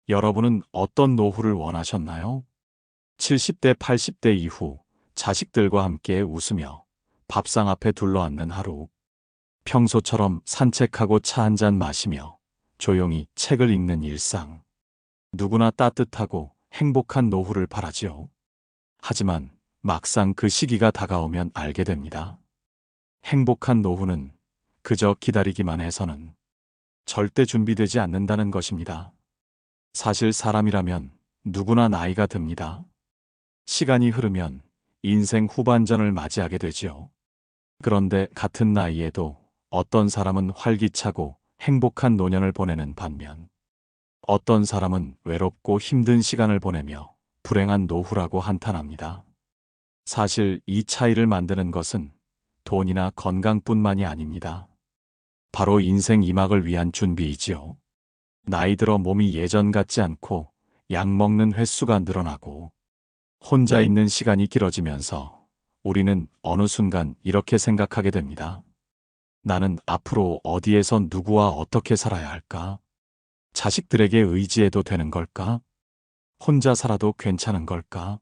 여러분은 어떤 노후를 원하셨나요? 70대, 80대 이후 자식들과 함께 웃으며 밥상 앞에 둘러앉는 하루. 평소처럼 산책하고 차 한 잔 마시며 조용히 책을 읽는 일상. 누구나 따뜻하고 행복한 노후를 바라지요. 하지만 막상 그 시기가 다가오면 알게 됩니다. 행복한 노후는 그저 기다리기만 해서는 절대 준비되지 않는다는 것입니다. 사실 사람이라면 누구나 나이가 듭니다. 시간이 흐르면 인생 후반전을 맞이하게 되지요. 그런데 같은 나이에도 어떤 사람은 활기차고 행복한 노년을 보내는 반면 어떤 사람은 외롭고 힘든 시간을 보내며 불행한 노후라고 한탄합니다. 사실 이 차이를 만드는 것은 돈이나 건강뿐만이 아닙니다. 바로 인생 2막을 위한 준비이지요. 나이 들어 몸이 예전 같지 않고 약 먹는 횟수가 늘어나고 혼자 있는 시간이 길어지면서 우리는 어느 순간 이렇게 생각하게 됩니다. 나는 앞으로 어디에서 누구와 어떻게 살아야 할까? 자식들에게 의지해도 되는 걸까? 혼자 살아도 괜찮은 걸까?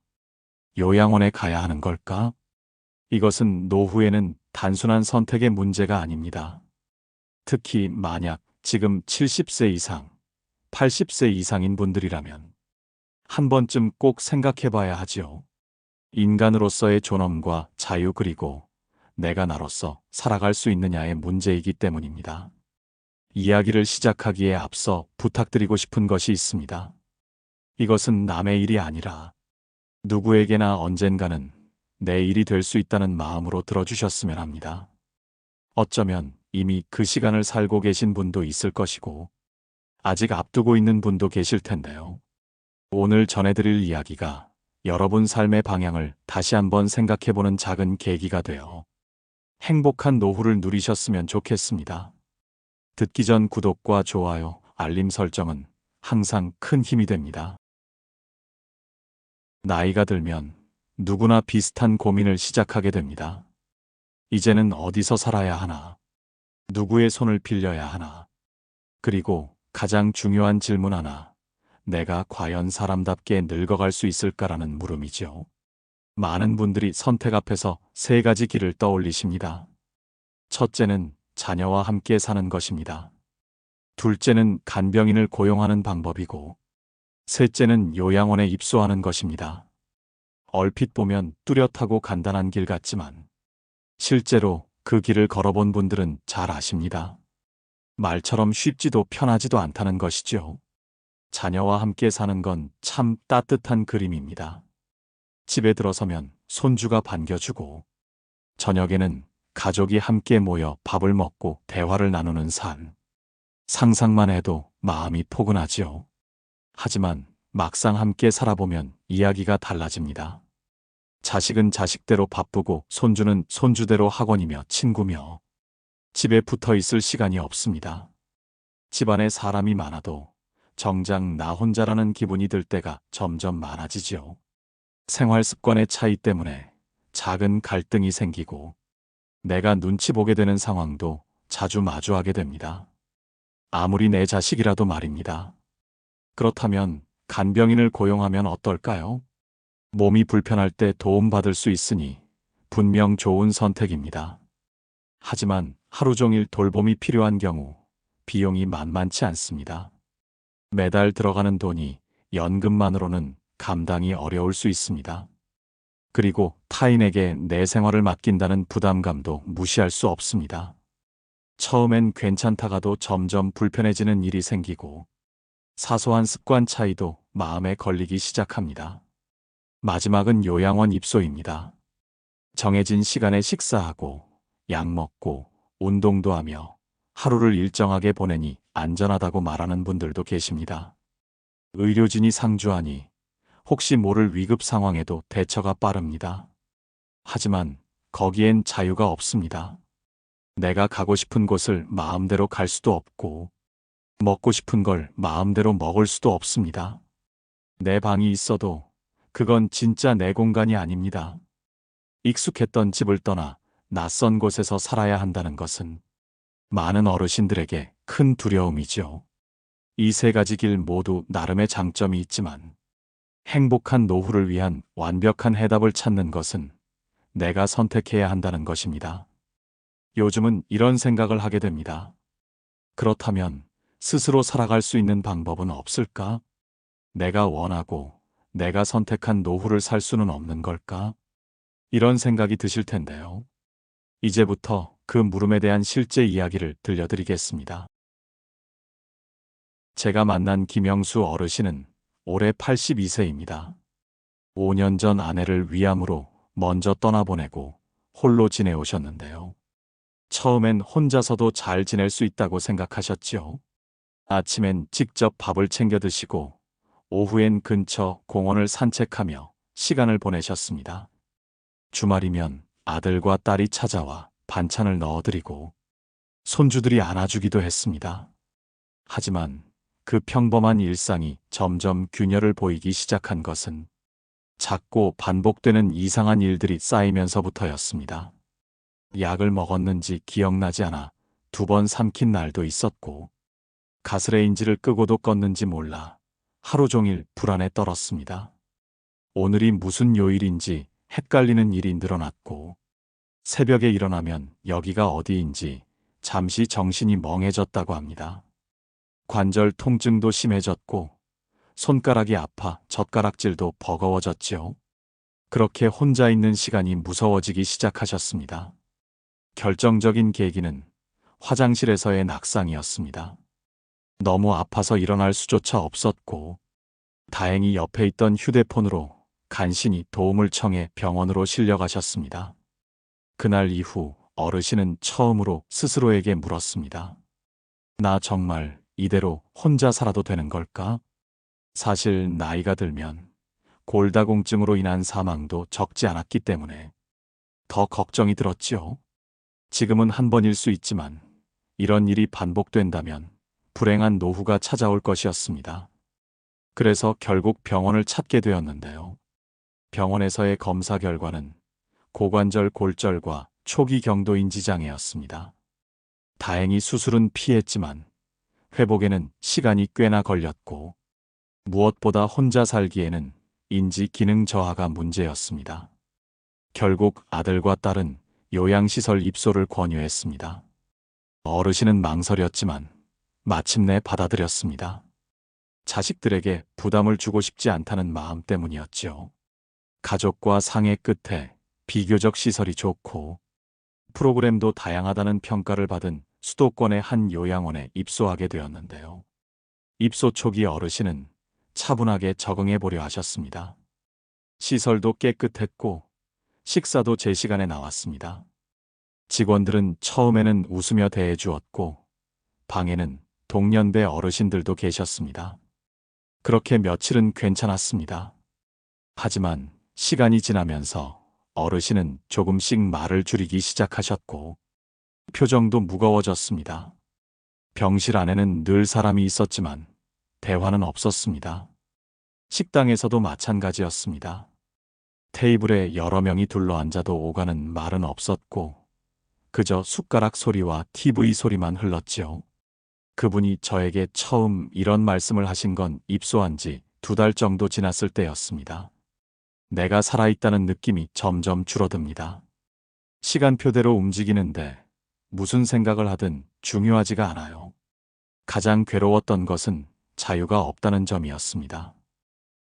요양원에 가야 하는 걸까? 이것은 노후에는 단순한 선택의 문제가 아닙니다. 특히 만약 지금 70세 이상, 80세 이상인 분들이라면 한 번쯤 꼭 생각해 봐야 하지요. 인간으로서의 존엄과 자유 그리고 내가 나로서 살아갈 수 있느냐의 문제이기 때문입니다. 이야기를 시작하기에 앞서 부탁드리고 싶은 것이 있습니다. 이것은 남의 일이 아니라 누구에게나 언젠가는 내 일이 될 수 있다는 마음으로 들어주셨으면 합니다. 어쩌면 이미 그 시간을 살고 계신 분도 있을 것이고 아직 앞두고 있는 분도 계실 텐데요. 오늘 전해드릴 이야기가 여러분 삶의 방향을 다시 한번 생각해보는 작은 계기가 되어 행복한 노후를 누리셨으면 좋겠습니다. 듣기 전 구독과 좋아요, 알림 설정은 항상 큰 힘이 됩니다. 나이가 들면 누구나 비슷한 고민을 시작하게 됩니다. 이제는 어디서 살아야 하나? 누구의 손을 빌려야 하나? 그리고 가장 중요한 질문 하나. 내가 과연 사람답게 늙어갈 수 있을까라는 물음이죠. 많은 분들이 선택 앞에서 세 가지 길을 떠올리십니다. 첫째는 자녀와 함께 사는 것입니다. 둘째는 간병인을 고용하는 방법이고, 셋째는 요양원에 입소하는 것입니다. 얼핏 보면 뚜렷하고 간단한 길 같지만, 실제로 그 길을 걸어본 분들은 잘 아십니다. 말처럼 쉽지도 편하지도 않다는 것이죠. 자녀와 함께 사는 건 참 따뜻한 그림입니다. 집에 들어서면 손주가 반겨주고, 저녁에는 가족이 함께 모여 밥을 먹고 대화를 나누는 삶. 상상만 해도 마음이 포근하지요. 하지만 막상 함께 살아보면 이야기가 달라집니다. 자식은 자식대로 바쁘고 손주는 손주대로 학원이며 친구며 집에 붙어 있을 시간이 없습니다. 집안에 사람이 많아도 정작 나 혼자라는 기분이 들 때가 점점 많아지지요. 생활 습관의 차이 때문에 작은 갈등이 생기고 내가 눈치 보게 되는 상황도 자주 마주하게 됩니다. 아무리 내 자식이라도 말입니다. 그렇다면 간병인을 고용하면 어떨까요? 몸이 불편할 때 도움받을 수 있으니 분명 좋은 선택입니다. 하지만 하루 종일 돌봄이 필요한 경우 비용이 만만치 않습니다. 매달 들어가는 돈이 연금만으로는 감당이 어려울 수 있습니다. 그리고 타인에게 내 생활을 맡긴다는 부담감도 무시할 수 없습니다. 처음엔 괜찮다가도 점점 불편해지는 일이 생기고 사소한 습관 차이도 마음에 걸리기 시작합니다. 마지막은 요양원 입소입니다. 정해진 시간에 식사하고 약 먹고 운동도 하며 하루를 일정하게 보내니 안전하다고 말하는 분들도 계십니다. 의료진이 상주하니 혹시 모를 위급 상황에도 대처가 빠릅니다. 하지만 거기엔 자유가 없습니다. 내가 가고 싶은 곳을 마음대로 갈 수도 없고 먹고 싶은 걸 마음대로 먹을 수도 없습니다. 내 방이 있어도 그건 진짜 내 공간이 아닙니다. 익숙했던 집을 떠나 낯선 곳에서 살아야 한다는 것은 많은 어르신들에게 큰 두려움이죠. 이 세 가지 길 모두 나름의 장점이 있지만 행복한 노후를 위한 완벽한 해답을 찾는 것은 내가 선택해야 한다는 것입니다. 요즘은 이런 생각을 하게 됩니다. 그렇다면 스스로 살아갈 수 있는 방법은 없을까? 내가 원하고 내가 선택한 노후를 살 수는 없는 걸까? 이런 생각이 드실 텐데요. 이제부터 그 물음에 대한 실제 이야기를 들려드리겠습니다. 제가 만난 김영수 어르신은 올해 82세입니다. 5년 전 아내를 위암으로 먼저 떠나보내고 홀로 지내오셨는데요. 처음엔 혼자서도 잘 지낼 수 있다고 생각하셨지요. 아침엔 직접 밥을 챙겨 드시고 오후엔 근처 공원을 산책하며 시간을 보내셨습니다. 주말이면 아들과 딸이 찾아와 반찬을 넣어드리고 손주들이 안아주기도 했습니다. 하지만 그 평범한 일상이 점점 균열을 보이기 시작한 것은 작고 반복되는 이상한 일들이 쌓이면서부터였습니다. 약을 먹었는지 기억나지 않아 2번 삼킨 날도 있었고, 가스레인지를 끄고도 껐는지 몰라 하루 종일 불안에 떨었습니다. 오늘이 무슨 요일인지 헷갈리는 일이 늘어났고, 새벽에 일어나면 여기가 어디인지 잠시 정신이 멍해졌다고 합니다. 관절 통증도 심해졌고 손가락이 아파 젓가락질도 버거워졌지요. 그렇게 혼자 있는 시간이 무서워지기 시작하셨습니다. 결정적인 계기는 화장실에서의 낙상이었습니다. 너무 아파서 일어날 수조차 없었고, 다행히 옆에 있던 휴대폰으로 간신히 도움을 청해 병원으로 실려가셨습니다. 그날 이후 어르신은 처음으로 스스로에게 물었습니다. 나 정말 이대로 혼자 살아도 되는 걸까? 사실 나이가 들면 골다공증으로 인한 사망도 적지 않았기 때문에 더 걱정이 들었지요. 지금은 한 번일 수 있지만 이런 일이 반복된다면 불행한 노후가 찾아올 것이었습니다. 그래서 결국 병원을 찾게 되었는데요. 병원에서의 검사 결과는 고관절 골절과 초기 경도인지 장애였습니다. 다행히 수술은 피했지만 회복에는 시간이 꽤나 걸렸고, 무엇보다 혼자 살기에는 인지 기능 저하가 문제였습니다. 결국 아들과 딸은 요양시설 입소를 권유했습니다. 어르신은 망설였지만 마침내 받아들였습니다. 자식들에게 부담을 주고 싶지 않다는 마음 때문이었지요. 가족과 상의 끝에 비교적 시설이 좋고 프로그램도 다양하다는 평가를 받은 수도권의 한 요양원에 입소하게 되었는데요. 입소 초기 어르신은 차분하게 적응해 보려 하셨습니다. 시설도 깨끗했고 식사도 제 시간에 나왔습니다. 직원들은 처음에는 웃으며 대해 주었고 방에는 동년배 어르신들도 계셨습니다. 그렇게 며칠은 괜찮았습니다. 하지만 시간이 지나면서 어르신은 조금씩 말을 줄이기 시작하셨고 표정도 무거워졌습니다. 병실 안에는 늘 사람이 있었지만 대화는 없었습니다. 식당에서도 마찬가지였습니다. 테이블에 여러 명이 둘러앉아도 오가는 말은 없었고 그저 숟가락 소리와 TV 소리만 흘렀지요. 그분이 저에게 처음 이런 말씀을 하신 건 입소한 지 2달 정도 지났을 때였습니다. 내가 살아있다는 느낌이 점점 줄어듭니다. 시간표대로 움직이는데 무슨 생각을 하든 중요하지가 않아요. 가장 괴로웠던 것은 자유가 없다는 점이었습니다.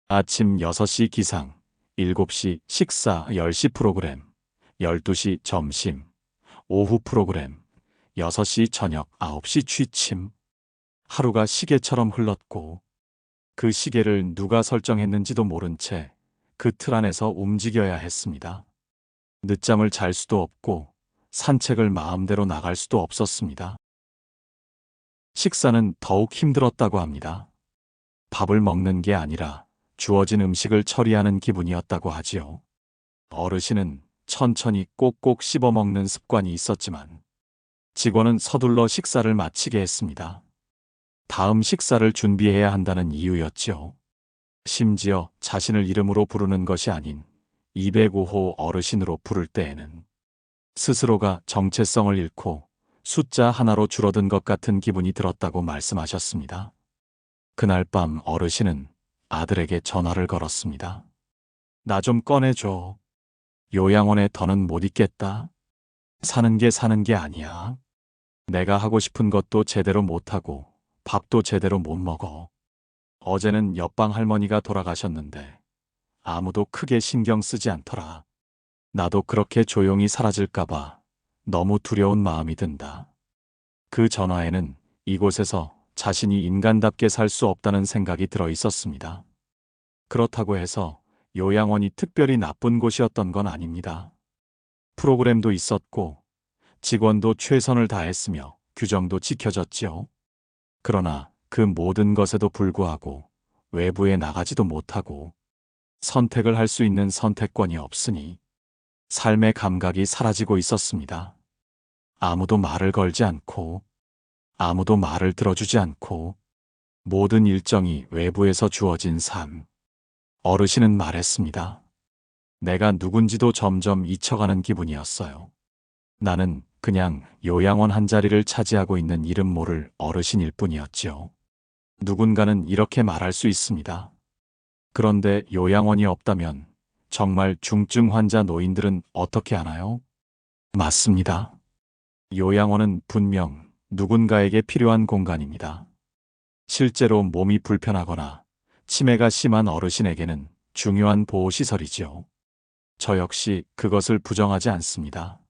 아침 6시 기상, 7시 식사 10시 프로그램, 12시 점심, 오후 프로그램, 6시 저녁 9시 취침. 하루가 시계처럼 흘렀고 그 시계를 누가 설정했는지도 모른 채 그 틀 안에서 움직여야 했습니다. 늦잠을 잘 수도 없고 산책을 마음대로 나갈 수도 없었습니다. 식사는 더욱 힘들었다고 합니다. 밥을 먹는 게 아니라 주어진 음식을 처리하는 기분이었다고 하지요. 어르신은 천천히 꼭꼭 씹어 먹는 습관이 있었지만 직원은 서둘러 식사를 마치게 했습니다. 다음 식사를 준비해야 한다는 이유였지요. 심지어 자신을 이름으로 부르는 것이 아닌 205호 어르신으로 부를 때에는 스스로가 정체성을 잃고 숫자 하나로 줄어든 것 같은 기분이 들었다고 말씀하셨습니다. 그날 밤 어르신은 아들에게 전화를 걸었습니다. 나 좀 꺼내줘. 요양원에 더는 못 있겠다. 사는 게 아니야. 내가 하고 싶은 것도 제대로 못하고 밥도 제대로 못 먹어. 어제는 옆방 할머니가 돌아가셨는데 아무도 크게 신경 쓰지 않더라. 나도 그렇게 조용히 사라질까봐 너무 두려운 마음이 든다. 그 전화에는 이곳에서 자신이 인간답게 살 수 없다는 생각이 들어 있었습니다. 그렇다고 해서 요양원이 특별히 나쁜 곳이었던 건 아닙니다. 프로그램도 있었고 직원도 최선을 다했으며 규정도 지켜졌지요. 그러나 그 모든 것에도 불구하고 외부에 나가지도 못하고 선택을 할 수 있는 선택권이 없으니 삶의 감각이 사라지고 있었습니다. 아무도 말을 걸지 않고 아무도 말을 들어주지 않고 모든 일정이 외부에서 주어진 삶. 어르신은 말했습니다. 내가 누군지도 점점 잊혀가는 기분이었어요. 나는 그냥 요양원 한 자리를 차지하고 있는 이름 모를 어르신일 뿐이었지요. 누군가는 이렇게 말할 수 있습니다. 그런데 요양원이 없다면 정말 중증 환자 노인들은 어떻게 하나요? 맞습니다. 요양원은 분명 누군가에게 필요한 공간입니다. 실제로 몸이 불편하거나 치매가 심한 어르신에게는 중요한 보호시설이지요. 저 역시 그것을 부정하지 않습니다.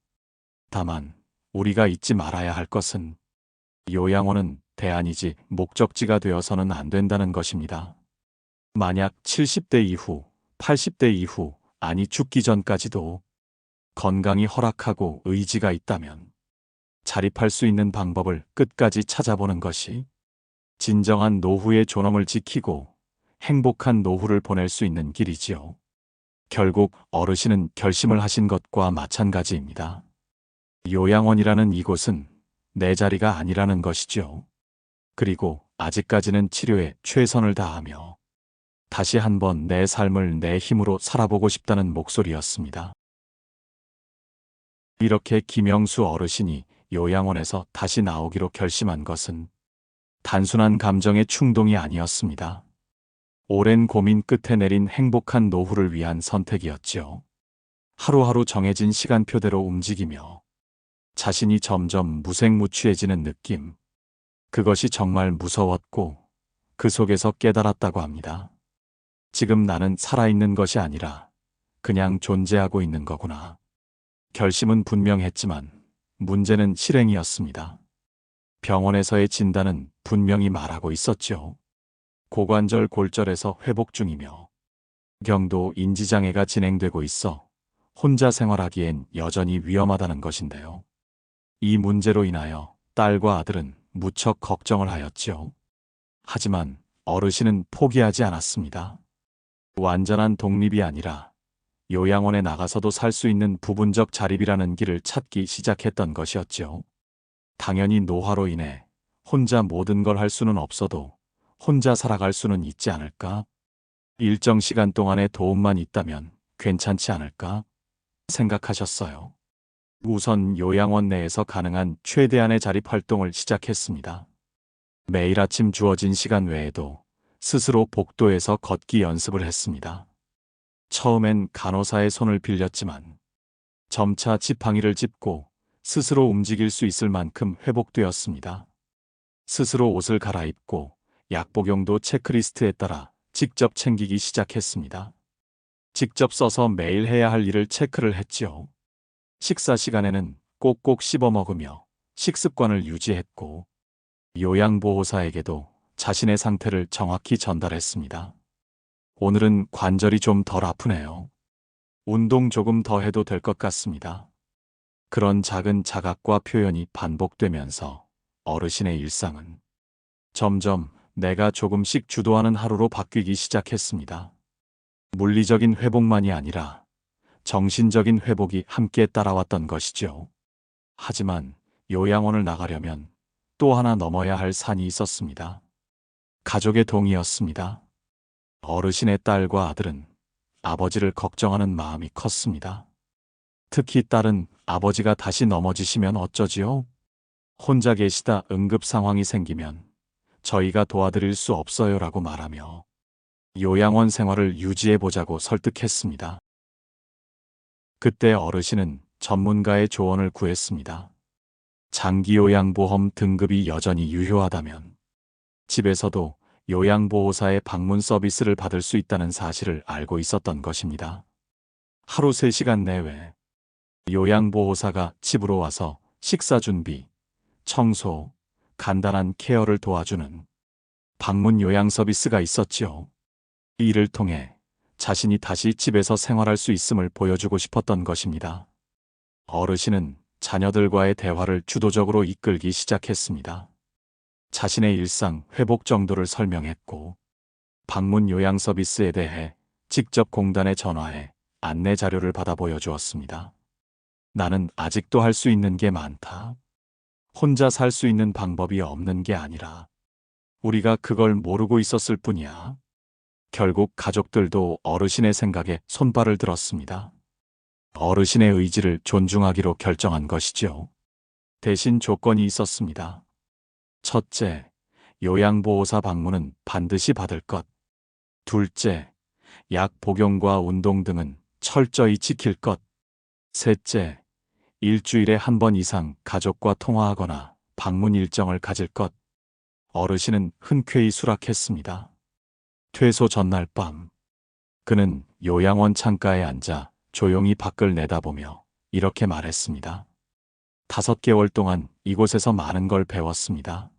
다만 우리가 잊지 말아야 할 것은 요양원은 대안이지 목적지가 되어서는 안 된다는 것입니다. 만약 70대 이후, 80대 이후, 아니 죽기 전까지도 건강이 허락하고 의지가 있다면 자립할 수 있는 방법을 끝까지 찾아보는 것이 진정한 노후의 존엄을 지키고 행복한 노후를 보낼 수 있는 길이지요. 결국 어르신은 결심을 하신 것과 마찬가지입니다. 요양원이라는 이곳은 내 자리가 아니라는 것이죠. 그리고 아직까지는 치료에 최선을 다하며 다시 한번 내 삶을 내 힘으로 살아보고 싶다는 목소리였습니다. 이렇게 김영수 어르신이 요양원에서 다시 나오기로 결심한 것은 단순한 감정의 충동이 아니었습니다. 오랜 고민 끝에 내린 행복한 노후를 위한 선택이었지요. 하루하루 정해진 시간표대로 움직이며 자신이 점점 무색무취해지는 느낌. 그것이 정말 무서웠고 그 속에서 깨달았다고 합니다. 지금 나는 살아있는 것이 아니라 그냥 존재하고 있는 거구나. 결심은 분명했지만 문제는 실행이었습니다. 병원에서의 진단은 분명히 말하고 있었죠. 고관절 골절에서 회복 중이며 경도 인지장애가 진행되고 있어 혼자 생활하기엔 여전히 위험하다는 것인데요. 이 문제로 인하여 딸과 아들은 무척 걱정을 하였지요. 하지만 어르신은 포기하지 않았습니다. 완전한 독립이 아니라 요양원에 나가서도 살 수 있는 부분적 자립이라는 길을 찾기 시작했던 것이었지요. 당연히 노화로 인해 혼자 모든 걸 할 수는 없어도 혼자 살아갈 수는 있지 않을까? 일정 시간 동안의 도움만 있다면 괜찮지 않을까? 생각하셨어요. 우선 요양원 내에서 가능한 최대한의 자립 활동을 시작했습니다. 매일 아침 주어진 시간 외에도 스스로 복도에서 걷기 연습을 했습니다. 처음엔 간호사의 손을 빌렸지만 점차 지팡이를 짚고 스스로 움직일 수 있을 만큼 회복되었습니다. 스스로 옷을 갈아입고 약 복용도 체크리스트에 따라 직접 챙기기 시작했습니다. 직접 써서 매일 해야 할 일을 체크를 했지요. 식사 시간에는 꼭꼭 씹어 먹으며 식습관을 유지했고 요양보호사에게도 자신의 상태를 정확히 전달했습니다. 오늘은 관절이 좀 덜 아프네요. 운동 조금 더 해도 될 것 같습니다. 그런 작은 자각과 표현이 반복되면서 어르신의 일상은 점점 내가 조금씩 주도하는 하루로 바뀌기 시작했습니다. 물리적인 회복만이 아니라 정신적인 회복이 함께 따라왔던 것이죠. 하지만 요양원을 나가려면 또 하나 넘어야 할 산이 있었습니다. 가족의 동의였습니다. 어르신의 딸과 아들은 아버지를 걱정하는 마음이 컸습니다. 특히 딸은 아버지가 다시 넘어지시면 어쩌지요? 혼자 계시다 응급 상황이 생기면 저희가 도와드릴 수 없어요라고 말하며 요양원 생활을 유지해보자고 설득했습니다. 그때 어르신은 전문가의 조언을 구했습니다. 장기요양보험 등급이 여전히 유효하다면 집에서도 요양보호사의 방문 서비스를 받을 수 있다는 사실을 알고 있었던 것입니다. 하루 3시간 내외 요양보호사가 집으로 와서 식사 준비, 청소, 간단한 케어를 도와주는 방문 요양 서비스가 있었지요. 이 일을 통해 자신이 다시 집에서 생활할 수 있음을 보여주고 싶었던 것입니다. 어르신은 자녀들과의 대화를 주도적으로 이끌기 시작했습니다. 자신의 일상 회복 정도를 설명했고 방문 요양 서비스에 대해 직접 공단에 전화해 안내 자료를 받아 보여주었습니다. 나는 아직도 할 수 있는 게 많다. 혼자 살 수 있는 방법이 없는 게 아니라 우리가 그걸 모르고 있었을 뿐이야. 결국 가족들도 어르신의 생각에 손발을 들었습니다. 어르신의 의지를 존중하기로 결정한 것이죠. 대신 조건이 있었습니다. 첫째, 요양보호사 방문은 반드시 받을 것. 둘째, 약 복용과 운동 등은 철저히 지킬 것. 셋째, 일주일에 한 번 이상 가족과 통화하거나 방문 일정을 가질 것. 어르신은 흔쾌히 수락했습니다. 퇴소 전날 밤, 그는 요양원 창가에 앉아 조용히 밖을 내다보며 이렇게 말했습니다. 5개월 동안 이곳에서 많은 걸 배웠습니다.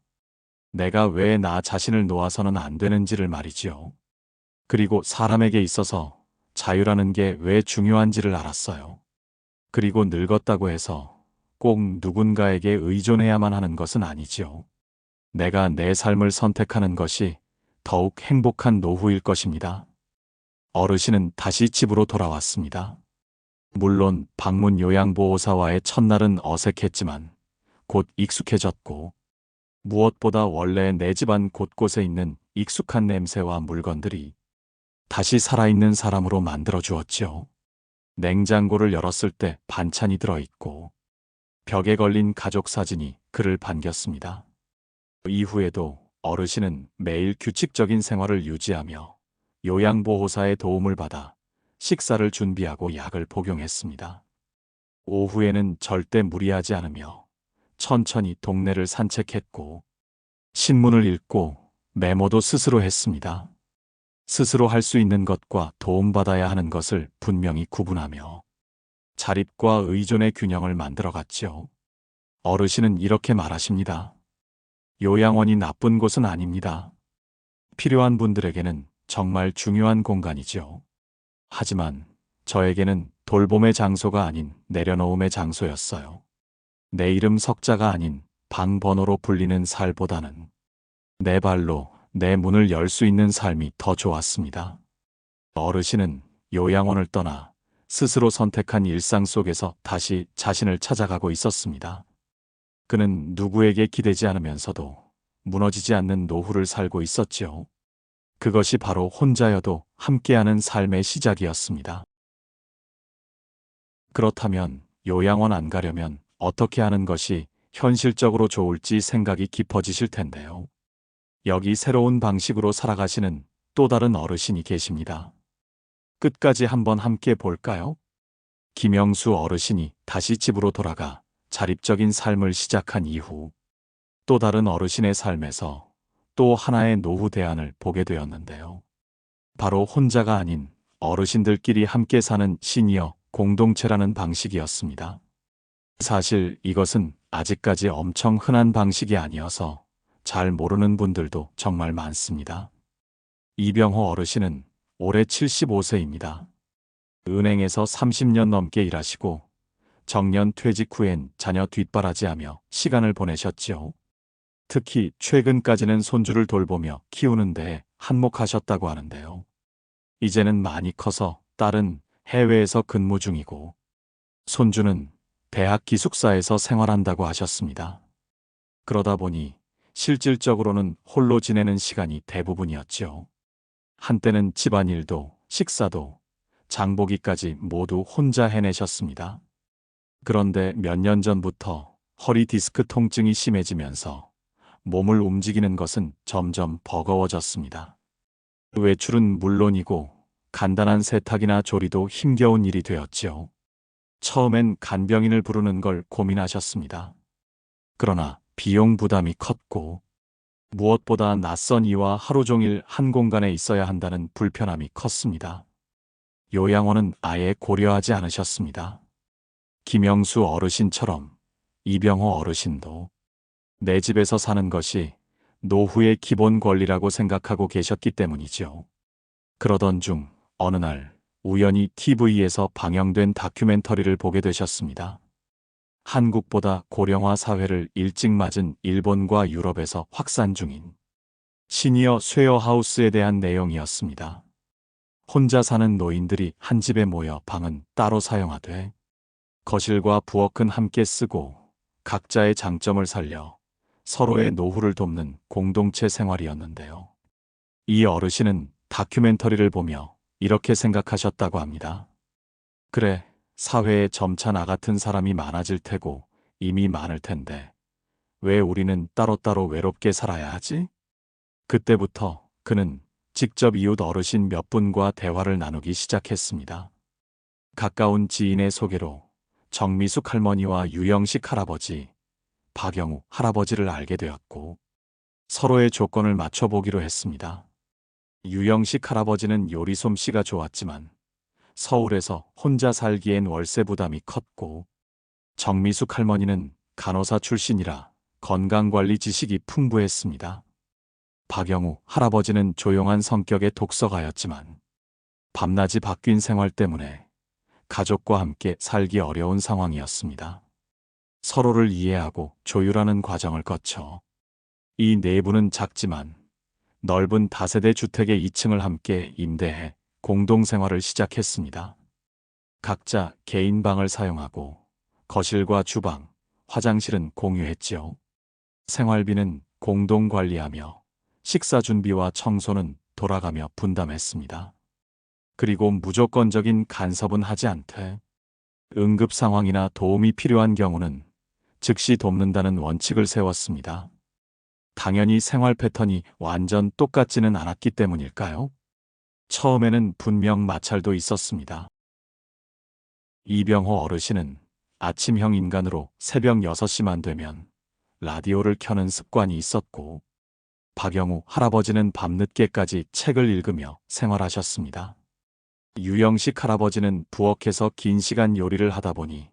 내가 왜 나 자신을 놓아서는 안 되는지를 말이지요. 그리고 사람에게 있어서 자유라는 게 왜 중요한지를 알았어요. 그리고 늙었다고 해서 꼭 누군가에게 의존해야만 하는 것은 아니지요. 내가 내 삶을 선택하는 것이 더욱 행복한 노후일 것입니다. 어르신은 다시 집으로 돌아왔습니다. 물론 방문 요양보호사와의 첫날은 어색했지만 곧 익숙해졌고 무엇보다 원래 내 집안 곳곳에 있는 익숙한 냄새와 물건들이 다시 살아있는 사람으로 만들어 주었지요. 냉장고를 열었을 때 반찬이 들어있고 벽에 걸린 가족 사진이 그를 반겼습니다. 이후에도 어르신은 매일 규칙적인 생활을 유지하며 요양보호사의 도움을 받아 식사를 준비하고 약을 복용했습니다. 오후에는 절대 무리하지 않으며 천천히 동네를 산책했고 신문을 읽고 메모도 스스로 했습니다. 스스로 할 수 있는 것과 도움받아야 하는 것을 분명히 구분하며 자립과 의존의 균형을 만들어갔지요. 어르신은 이렇게 말하십니다. 요양원이 나쁜 곳은 아닙니다. 필요한 분들에게는 정말 중요한 공간이죠. 하지만 저에게는 돌봄의 장소가 아닌 내려놓음의 장소였어요. 내 이름 석자가 아닌 방 번호로 불리는 살보다는 내 발로 내 문을 열 수 있는 삶이 더 좋았습니다. 어르신은 요양원을 떠나 스스로 선택한 일상 속에서 다시 자신을 찾아가고 있었습니다. 그는 누구에게 기대지 않으면서도 무너지지 않는 노후를 살고 있었지요. 그것이 바로 혼자여도 함께하는 삶의 시작이었습니다. 그렇다면 요양원 안 가려면 어떻게 하는 것이 현실적으로 좋을지 생각이 깊어지실 텐데요. 여기 새로운 방식으로 살아가시는 또 다른 어르신이 계십니다. 끝까지 한번 함께 볼까요? 김영수 어르신이 다시 집으로 돌아가 자립적인 삶을 시작한 이후 또 다른 어르신의 삶에서 또 하나의 노후 대안을 보게 되었는데요. 바로 혼자가 아닌 어르신들끼리 함께 사는 시니어 공동체라는 방식이었습니다. 사실 이것은 아직까지 엄청 흔한 방식이 아니어서 잘 모르는 분들도 정말 많습니다. 이병호 어르신은 올해 75세입니다. 은행에서 30년 넘게 일하시고 정년 퇴직 후엔 자녀 뒷바라지하며 시간을 보내셨지요. 특히 최근까지는 손주를 돌보며 키우는데 한몫하셨다고 하는데요. 이제는 많이 커서 딸은 해외에서 근무 중이고 손주는 대학 기숙사에서 생활한다고 하셨습니다. 그러다 보니 실질적으로는 홀로 지내는 시간이 대부분이었지요. 한때는 집안일도 식사도 장보기까지 모두 혼자 해내셨습니다. 그런데 몇 년 전부터 허리 디스크 통증이 심해지면서 몸을 움직이는 것은 점점 버거워졌습니다. 외출은 물론이고 간단한 세탁이나 조리도 힘겨운 일이 되었지요. 처음엔 간병인을 부르는 걸 고민하셨습니다. 그러나 비용 부담이 컸고 무엇보다 낯선 이와 하루 종일 한 공간에 있어야 한다는 불편함이 컸습니다. 요양원은 아예 고려하지 않으셨습니다. 김영수 어르신처럼 이병호 어르신도 내 집에서 사는 것이 노후의 기본 권리라고 생각하고 계셨기 때문이죠. 그러던 중 어느 날 우연히 TV에서 방영된 다큐멘터리를 보게 되셨습니다. 한국보다 고령화 사회를 일찍 맞은 일본과 유럽에서 확산 중인 시니어 쉐어하우스에 대한 내용이었습니다. 혼자 사는 노인들이 한 집에 모여 방은 따로 사용하되 거실과 부엌은 함께 쓰고 각자의 장점을 살려 서로의 노후를 돕는 공동체 생활이었는데요. 이 어르신은 다큐멘터리를 보며 이렇게 생각하셨다고 합니다. 그래, 사회에 점차 나 같은 사람이 많아질 테고 이미 많을 텐데 왜 우리는 따로따로 외롭게 살아야 하지? 그때부터 그는 직접 이웃 어르신 몇 분과 대화를 나누기 시작했습니다. 가까운 지인의 소개로 정미숙 할머니와 유영식 할아버지, 박영우 할아버지를 알게 되었고 서로의 조건을 맞춰보기로 했습니다. 유영식 할아버지는 요리 솜씨가 좋았지만 서울에서 혼자 살기엔 월세 부담이 컸고 정미숙 할머니는 간호사 출신이라 건강관리 지식이 풍부했습니다. 박영우 할아버지는 조용한 성격의 독서가였지만 밤낮이 바뀐 생활 때문에 가족과 함께 살기 어려운 상황이었습니다. 서로를 이해하고 조율하는 과정을 거쳐 이 내부는 작지만 넓은 다세대 주택의 2층을 함께 임대해 공동생활을 시작했습니다. 각자 개인 방을 사용하고 거실과 주방, 화장실은 공유했지요. 생활비는 공동 관리하며 식사 준비와 청소는 돌아가며 분담했습니다. 그리고 무조건적인 간섭은 하지 않되 응급 상황이나 도움이 필요한 경우는 즉시 돕는다는 원칙을 세웠습니다. 당연히 생활 패턴이 완전 똑같지는 않았기 때문일까요? 처음에는 분명 마찰도 있었습니다. 이병호 어르신은 아침형 인간으로 새벽 6시만 되면 라디오를 켜는 습관이 있었고 박영우 할아버지는 밤늦게까지 책을 읽으며 생활하셨습니다. 유영식 할아버지는 부엌에서 긴 시간 요리를 하다 보니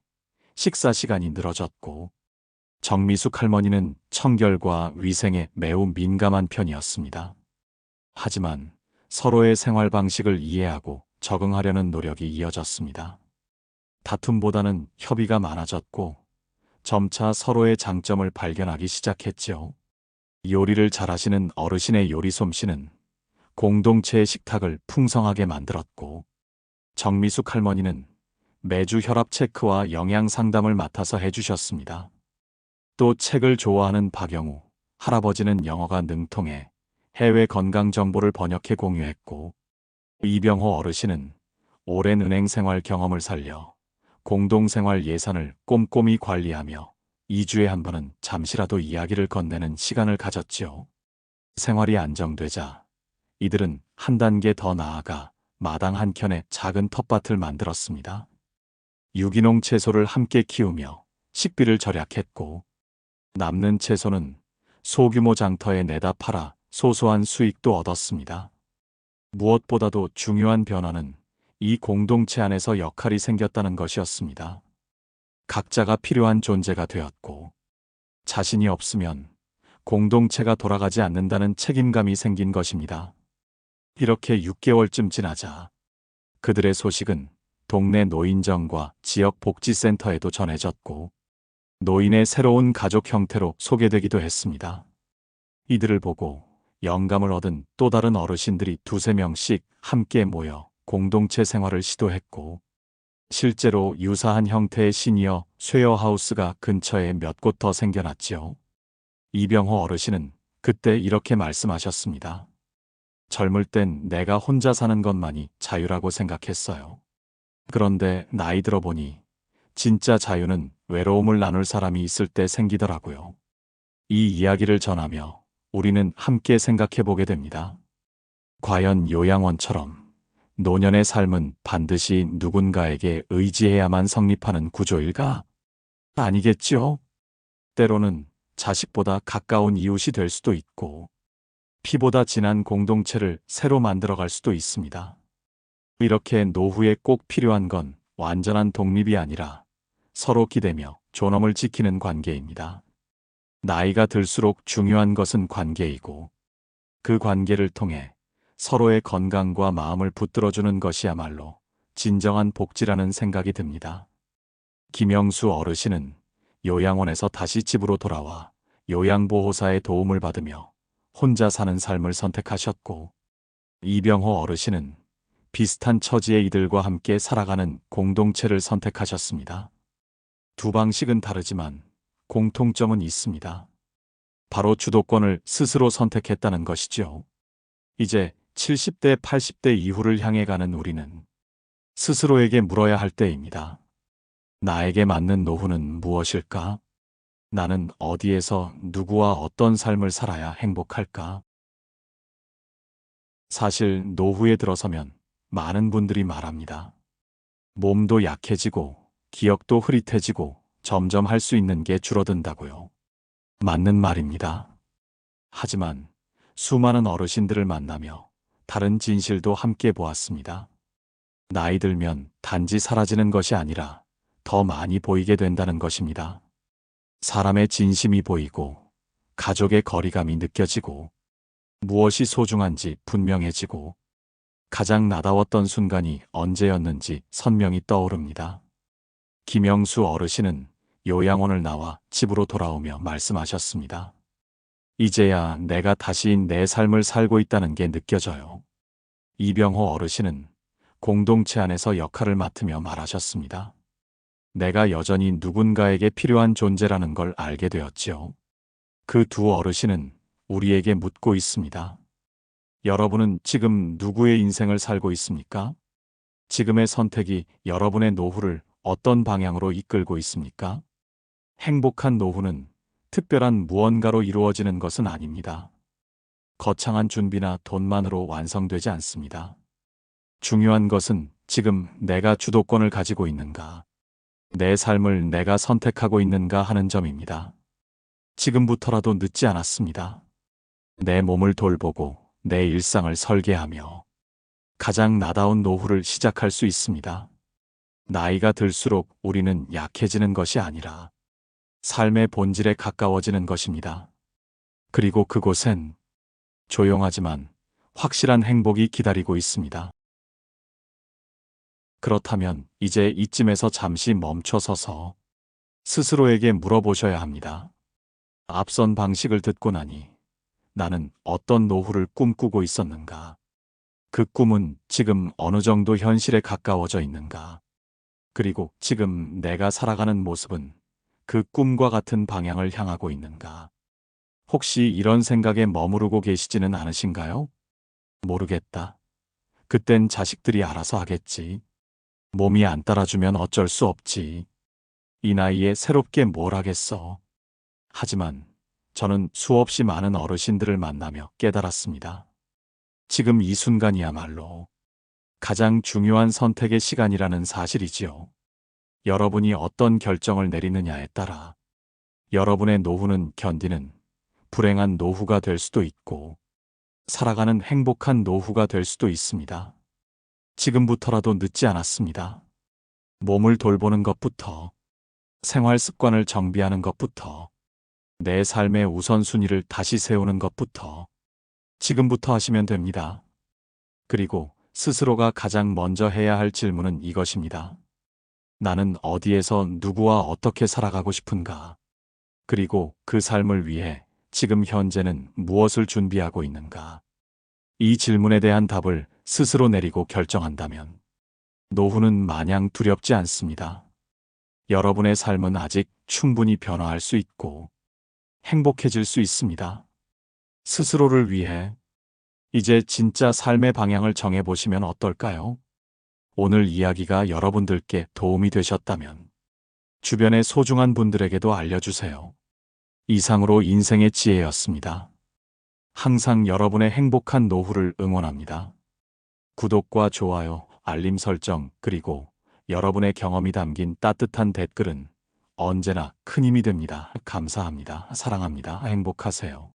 식사 시간이 늘어졌고 정미숙 할머니는 청결과 위생에 매우 민감한 편이었습니다. 하지만 서로의 생활 방식을 이해하고 적응하려는 노력이 이어졌습니다. 다툼보다는 협의가 많아졌고 점차 서로의 장점을 발견하기 시작했지요. 요리를 잘하시는 어르신의 요리 솜씨는 공동체의 식탁을 풍성하게 만들었고 정미숙 할머니는 매주 혈압 체크와 영양 상담을 맡아서 해주셨습니다. 또 책을 좋아하는 박영우 할아버지는 영어가 능통해 해외 건강 정보를 번역해 공유했고 이병호 어르신은 오랜 은행 생활 경험을 살려 공동생활 예산을 꼼꼼히 관리하며 2주에 한 번은 잠시라도 이야기를 건네는 시간을 가졌지요. 생활이 안정되자 이들은 한 단계 더 나아가 마당 한켠에 작은 텃밭을 만들었습니다. 유기농 채소를 함께 키우며 식비를 절약했고 남는 채소는 소규모 장터에 내다 팔아 소소한 수익도 얻었습니다. 무엇보다도 중요한 변화는 이 공동체 안에서 역할이 생겼다는 것이었습니다. 각자가 필요한 존재가 되었고 자신이 없으면 공동체가 돌아가지 않는다는 책임감이 생긴 것입니다. 이렇게 6개월쯤 지나자 그들의 소식은 동네 노인정과 지역 복지센터에도 전해졌고 노인의 새로운 가족 형태로 소개되기도 했습니다. 이들을 보고 영감을 얻은 또 다른 어르신들이 2~3명씩 함께 모여 공동체 생활을 시도했고 실제로 유사한 형태의 시니어 쉐어하우스가 근처에 몇 곳 더 생겨났지요. 이병호 어르신은 그때 이렇게 말씀하셨습니다. 젊을 땐 내가 혼자 사는 것만이 자유라고 생각했어요. 그런데 나이 들어 보니 진짜 자유는 외로움을 나눌 사람이 있을 때 생기더라고요. 이 이야기를 전하며 우리는 함께 생각해 보게 됩니다. 과연 요양원처럼 노년의 삶은 반드시 누군가에게 의지해야만 성립하는 구조일까? 아니겠죠? 때로는 자식보다 가까운 이웃이 될 수도 있고, 피보다 진한 공동체를 새로 만들어갈 수도 있습니다. 이렇게 노후에 꼭 필요한 건 완전한 독립이 아니라 서로 기대며 존엄을 지키는 관계입니다. 나이가 들수록 중요한 것은 관계이고, 그 관계를 통해 서로의 건강과 마음을 붙들어주는 것이야말로 진정한 복지라는 생각이 듭니다. 김영수 어르신은 요양원에서 다시 집으로 돌아와 요양보호사의 도움을 받으며 혼자 사는 삶을 선택하셨고, 이병호 어르신은 비슷한 처지의 이들과 함께 살아가는 공동체를 선택하셨습니다. 두 방식은 다르지만 공통점은 있습니다. 바로 주도권을 스스로 선택했다는 것이죠. 이제 70대, 80대 이후를 향해 가는 우리는 스스로에게 물어야 할 때입니다. 나에게 맞는 노후는 무엇일까? 나는 어디에서 누구와 어떤 삶을 살아야 행복할까? 사실 노후에 들어서면 많은 분들이 말합니다. 몸도 약해지고 기억도 흐릿해지고 점점 할 수 있는 게 줄어든다고요. 맞는 말입니다. 하지만 수많은 어르신들을 만나며 다른 진실도 함께 보았습니다. 나이 들면 단지 사라지는 것이 아니라 더 많이 보이게 된다는 것입니다. 사람의 진심이 보이고, 가족의 거리감이 느껴지고, 무엇이 소중한지 분명해지고, 가장 나다웠던 순간이 언제였는지 선명히 떠오릅니다. 김영수 어르신은 요양원을 나와 집으로 돌아오며 말씀하셨습니다. 이제야 내가 다시 내 삶을 살고 있다는 게 느껴져요. 이병호 어르신은 공동체 안에서 역할을 맡으며 말하셨습니다. 내가 여전히 누군가에게 필요한 존재라는 걸 알게 되었지요. 그 두 어르신은 우리에게 묻고 있습니다. 여러분은 지금 누구의 인생을 살고 있습니까? 지금의 선택이 여러분의 노후를 어떤 방향으로 이끌고 있습니까? 행복한 노후는 특별한 무언가로 이루어지는 것은 아닙니다. 거창한 준비나 돈만으로 완성되지 않습니다. 중요한 것은 지금 내가 주도권을 가지고 있는가, 내 삶을 내가 선택하고 있는가 하는 점입니다. 지금부터라도 늦지 않았습니다. 내 몸을 돌보고 내 일상을 설계하며 가장 나다운 노후를 시작할 수 있습니다. 나이가 들수록 우리는 약해지는 것이 아니라 삶의 본질에 가까워지는 것입니다. 그리고 그곳엔 조용하지만 확실한 행복이 기다리고 있습니다. 그렇다면 이제 이쯤에서 잠시 멈춰서서 스스로에게 물어보셔야 합니다. 앞선 방식을 듣고 나니 나는 어떤 노후를 꿈꾸고 있었는가? 그 꿈은 지금 어느 정도 현실에 가까워져 있는가? 그리고 지금 내가 살아가는 모습은 그 꿈과 같은 방향을 향하고 있는가? 혹시 이런 생각에 머무르고 계시지는 않으신가요? 모르겠다. 그땐 자식들이 알아서 하겠지. 몸이 안 따라주면 어쩔 수 없지. 이 나이에 새롭게 뭘 하겠어. 하지만 저는 수없이 많은 어르신들을 만나며 깨달았습니다. 지금 이 순간이야말로 가장 중요한 선택의 시간이라는 사실이지요. 여러분이 어떤 결정을 내리느냐에 따라 여러분의 노후는 견디는 불행한 노후가 될 수도 있고 살아가는 행복한 노후가 될 수도 있습니다. 지금부터라도 늦지 않았습니다. 몸을 돌보는 것부터, 생활 습관을 정비하는 것부터, 내 삶의 우선순위를 다시 세우는 것부터 지금부터 하시면 됩니다. 그리고 스스로가 가장 먼저 해야 할 질문은 이것입니다. 나는 어디에서 누구와 어떻게 살아가고 싶은가? 그리고 그 삶을 위해 지금 현재는 무엇을 준비하고 있는가? 이 질문에 대한 답을 스스로 내리고 결정한다면 노후는 마냥 두렵지 않습니다. 여러분의 삶은 아직 충분히 변화할 수 있고 행복해질 수 있습니다. 스스로를 위해 이제 진짜 삶의 방향을 정해보시면 어떨까요? 오늘 이야기가 여러분들께 도움이 되셨다면 주변의 소중한 분들에게도 알려주세요. 이상으로 인생의 지혜였습니다. 항상 여러분의 행복한 노후를 응원합니다. 구독과 좋아요, 알림 설정, 그리고 여러분의 경험이 담긴 따뜻한 댓글은 언제나 큰 힘이 됩니다. 감사합니다. 사랑합니다. 행복하세요.